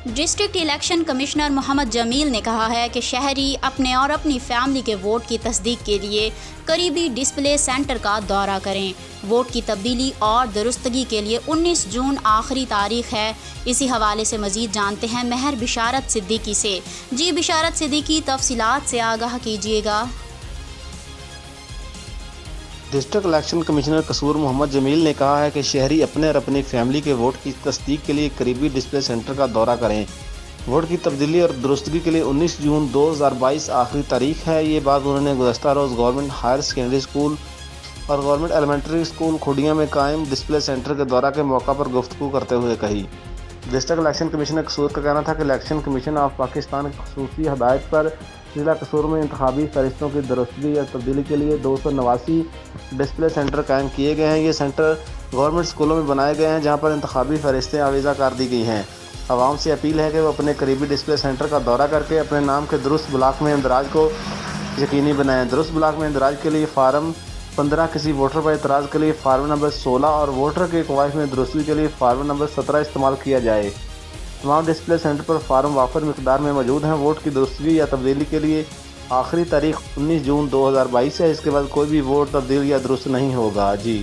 District election commissioner محمد جمیل نے کہا ہے کہ شہری اپنے اور اپنی فیملی کے ووٹ کی تصدیق کے لیے قریبی ڈسپلے سینٹر کا دورہ کریں۔ ووٹ کی تبدیلی اور درستگی کے لیے 19 جون آخری تاریخ ہے۔ اسی حوالے سے مزید جانتے ہیں مہر بشارت صدیقی سے۔ جی بشارت صدیقی، تفصیلات سے آگاہ کیجیے گا۔ ڈسٹرکٹ الیکشن کمشنر قصور محمد جمیل نے کہا ہے کہ شہری اپنے اور اپنی فیملی کے ووٹ کی تصدیق کے لیے قریبی ڈسپلے سینٹر کا دورہ کریں۔ ووٹ کی تبدیلی اور درستگی کے لیے 19 جون 2022 آخری تاریخ ہے۔ یہ بات انہوں نے گزشتہ روز گورنمنٹ ہائر سیکنڈری اسکول اور گورنمنٹ ایلیمنٹری اسکول کھوڑیاں میں قائم ڈسپلے سینٹر کے دورہ کے موقع پر گفتگو کرتے ہوئے کہی۔ ڈسٹرکٹ الیکشن کمشنر قصور کا کہنا تھا کہ الیکشن کمیشن آف پاکستان کی خصوصی ہدایت پر ضلع قصور میں انتخابی فہرستوں کی درستگی یا تبدیلی کے لیے 289 ڈسپلے سینٹر قائم کیے گئے ہیں۔ یہ سینٹر گورنمنٹ اسکولوں میں بنائے گئے ہیں جہاں پر انتخابی فہرستیں آویزہ کر دی گئی ہیں۔ عوام سے اپیل ہے کہ وہ اپنے قریبی ڈسپلے سینٹر کا دورہ کر کے اپنے نام کے درست بلاک میں اندراج کو یقینی بنائیں۔ درست بلاک میں اندراج کے لیے فارم 15، کسی ووٹر پر اعتراض کے لیے فارم نمبر 16 اور ووٹر کے خواہش میں درستگی کے لیے فارم نمبر 17 استعمال کیا جائے۔ تمام ڈسپلے سینٹر پر فارم وافر مقدار میں موجود ہیں۔ ووٹ کی درستگی یا تبدیلی کے لیے آخری تاریخ 19 جون 2022 ہے۔ اس کے بعد کوئی بھی ووٹ تبدیل یا درست نہیں ہوگا۔ جی